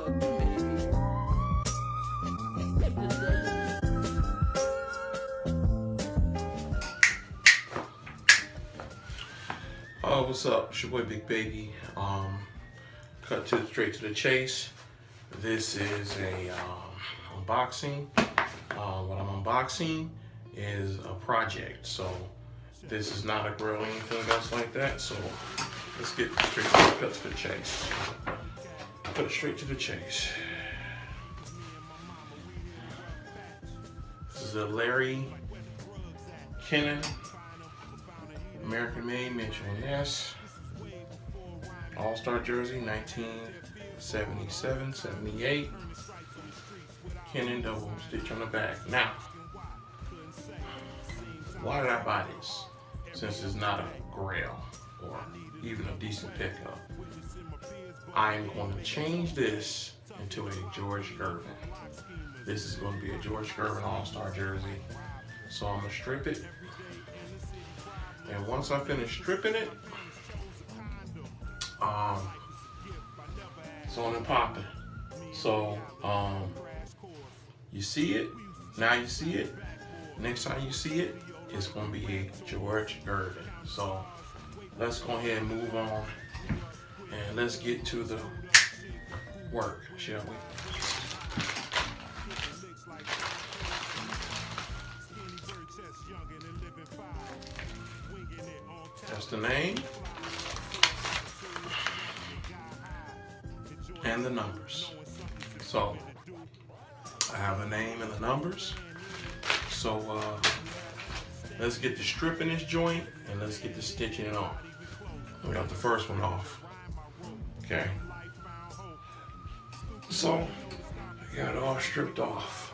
BigBaby. What's up? It's your boy BigBaby. Cut straight to the chase. This is a unboxing. What I'm unboxing is a project. So this is not a grill or anything else like that. So let's get cut to the chase. Cut straight to the chase. This is a Larry Kennan, American made, Mitchell Ness, All-Star jersey, 1977, 78. Kennan double stitch on the back. Now, why did I buy this? Since it's not a grail or even a decent pickup. I'm going to change this into a George Gervin. This is going to be a George Gervin All-Star jersey. So I'm going to strip it. And once I finish stripping it, it's on and popping. So you see it, now you see it. Next time you see it, it's gonna be a George Gervin. So let's go ahead and move on and let's get to the work, shall we? That's the name and the numbers. So I have a name and the numbers. So let's get the stripping this joint and let's get the stitching it on. We got the first one off. Okay. So I got it all stripped off.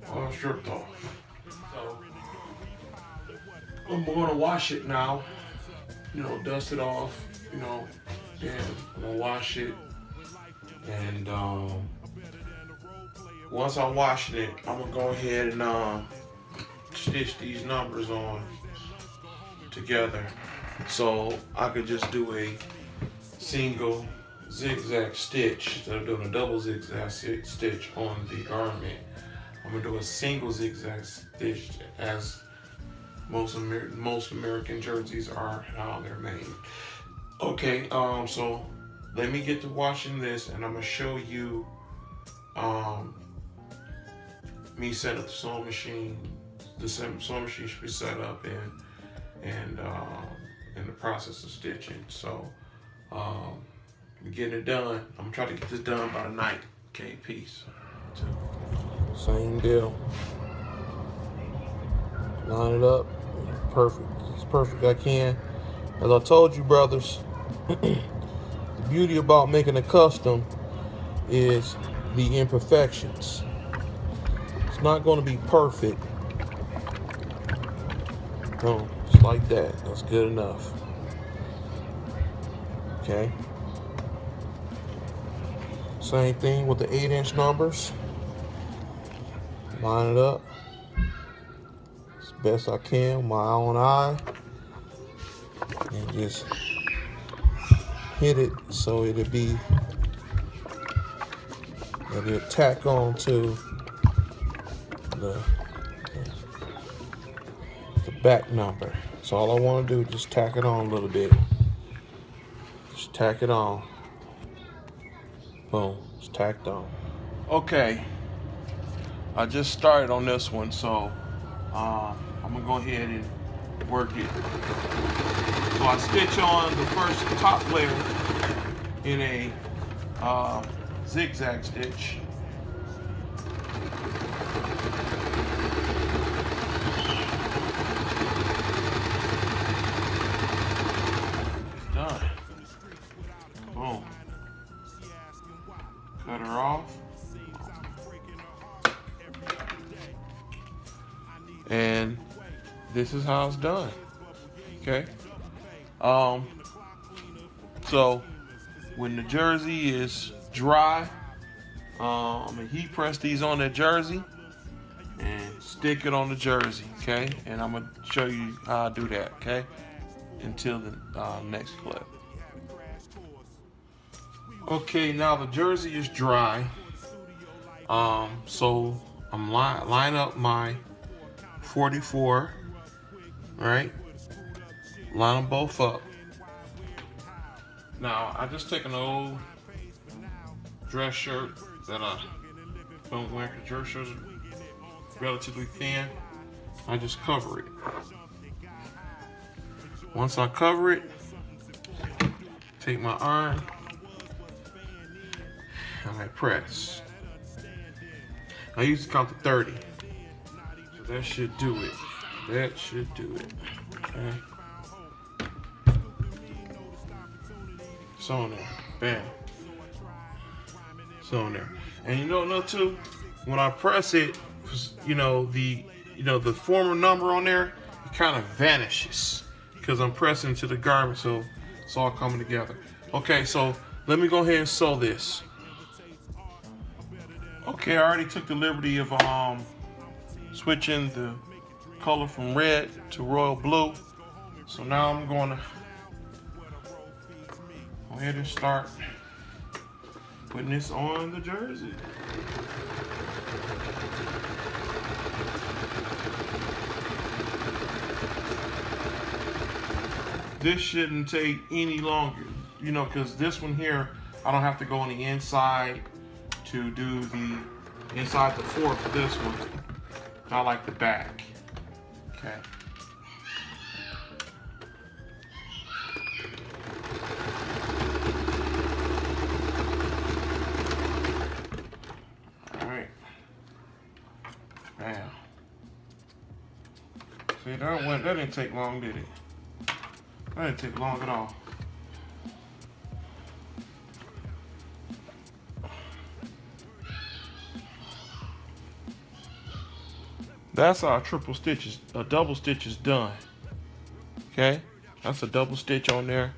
All stripped off. So I'm gonna wash it now. You know, dust it off. You know, then I'm gonna wash it. And once I wash it, I'm gonna go ahead and stitch these numbers on together, so I could just do a single zigzag stitch instead of doing a double zigzag stitch on the garment. I'm gonna do a single zigzag stitch as most American jerseys are how they're made. Okay, so let me get to washing this and I'm gonna show you me set up the sewing machine. The sewing machine should be set up and in the process of stitching. So we're getting it done. I'm gonna try to get this done by tonight. Okay, peace. Same deal. Line it up. Perfect. As perfect I can. As I told you, brothers, the beauty about making a custom is the imperfections. It's not going to be perfect. No, just like that. That's good enough. Okay. Same thing with the 8-inch numbers. Line it up as best I can with my own eye. And just hit it so it'll tack on to the back number. So all I want to do is just tack it on a little bit. Just tack it on. Boom, it's tacked on. Okay, I just started on this one, so I'm gonna go ahead and work it. So I stitch on the first top layer in a zigzag stitch. It's done. Boom. Cut her off. And this is how it's done. Okay. So when the jersey is dry, I'm gonna heat press these on that jersey and stick it on the jersey, okay? And I'm gonna show you how I do that, okay? until the next clip. Okay, now the jersey is dry. So I'm line up my 44, right? Line them both up. Now I just take an old dress shirt that I don't wear because dress shirts are relatively thin. I just cover it. Once I cover it, take my iron and I press. I usually count to 30. So that should do it. That should do it. Okay. It's on there. Bam. It's on there. And you know too, when I press it, the former number on there, it kind of vanishes because I'm pressing to the garment, so it's all coming together. Okay, so let me go ahead and sew this. Okay, I already took the liberty of switching the color from red to royal blue. So now I'm going to go ahead and start putting this on the jersey. This shouldn't take any longer, because this one here, I don't have to go on the inside to do the inside the fourth of this one, not like the back. Okay. All right. Bam. See, that didn't take long, did it? That didn't take long at all. That's our a double stitch is done. Okay, that's a double stitch on there.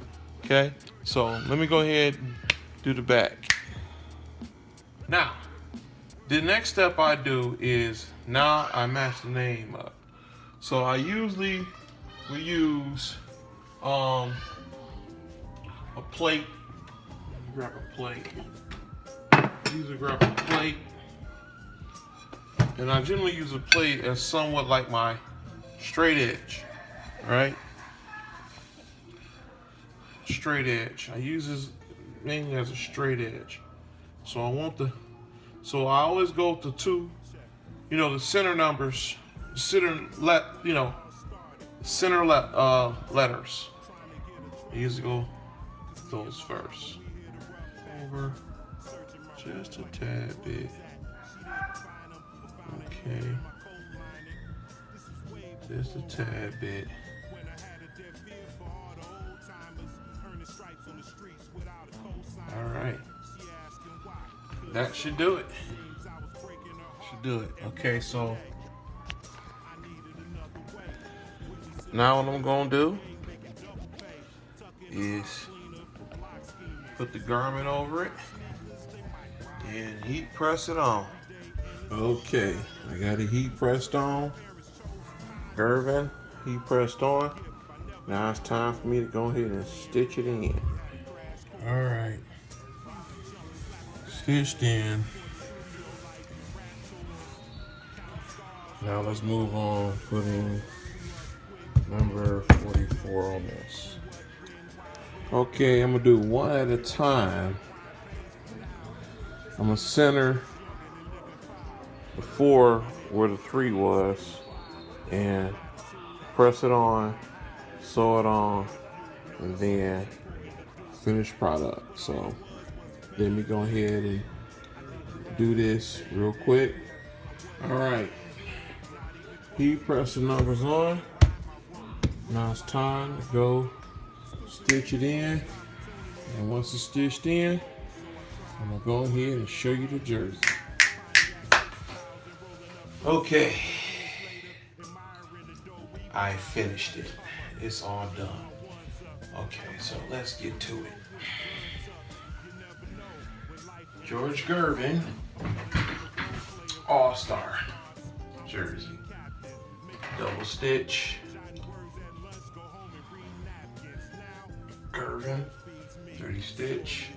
Okay, so let me go ahead and do the back. Now, the next step I do is now I match the name up. So I usually will use a plate. Grab a plate. Usually grab a plate. And I generally use a plate as somewhat like my straight edge, right? Straight edge. I use this mainly as a straight edge. So I always go to two, the center numbers, center letters. I usually go those first. Over just a tad bit. Okay, just a tad bit. All right, that should do it. Should do it. Okay, so now what I'm gonna do is put the garment over it and heat press it on. Okay, I got it heat pressed on. Gervin, heat pressed on. Now it's time for me to go ahead and stitch it in. All right, stitched in. Now let's move on, putting number 44 on this. Okay, I'm gonna do one at a time. I'm gonna center the 4 where the 3 was and press it on, sew it on, and then finished product. So let me go ahead and do this real quick. All right, heat press the numbers on. Now it's time to go stitch it in, and once it's stitched in, I'm gonna go ahead and show you the jersey. Okay, I finished it. It's all done. Okay, so let's get to it. George Gervin, All-Star jersey. Double stitch. Gervin, 30 stitch,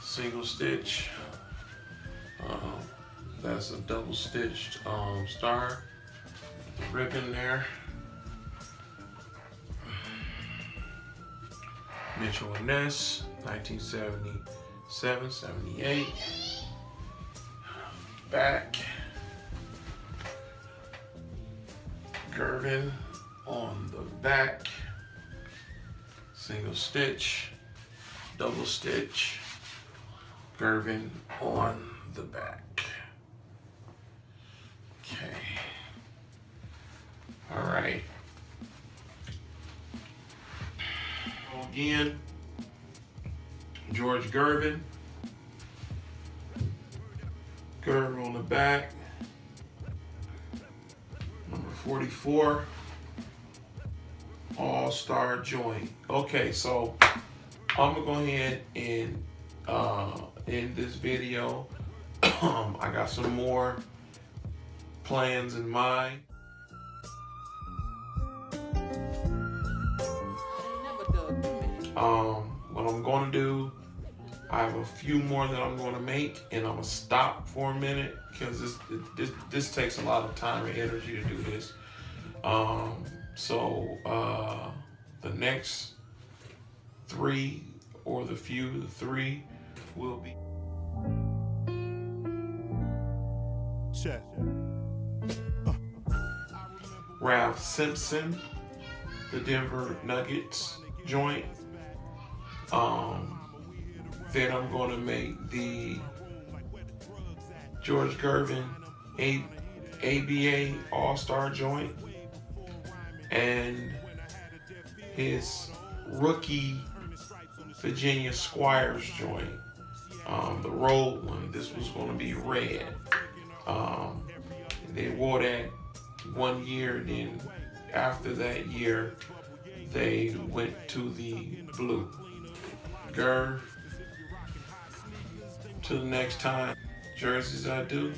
single stitch. That's a double stitched star ribbon there. Mitchell and Ness, 1977, 78. Back. Gervin on the back. Single stitch, double stitch. Gervin on the back. Okay. All right. Again, George Gervin. Gervin on the back. Number 44. All-Star joint. Okay, so I'm gonna go ahead and end this video. I got some more plans in mind. What I'm gonna do, I have a few more that I'm gonna make, and I'm gonna stop for a minute because this takes a lot of time and energy to do this. So the next three, or the three will be Ralph Simpson, the Denver Nuggets joint. Then I'm going to make the George Gervin ABA All-Star joint, and his rookie Virginia Squires joint, the road one. This was going to be red. They wore that 1 year, then after that year they went to the blue. Gerv, till the next time, jerseys I do.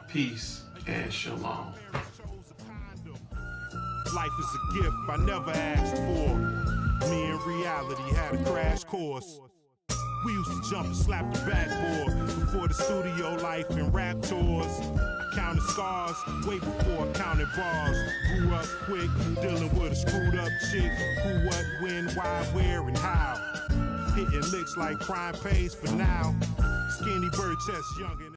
Peace and shalom. Life is a gift I never asked for. Me in reality had a crash course. We used to jump and slap the backboard before the studio life and rap tours. I counted scars way before I counted bars. Grew up quick, dealing with a screwed up chick. Who, what, when, why, where, and how. Hitting licks like crime pays for now. Skinny bird chest, young and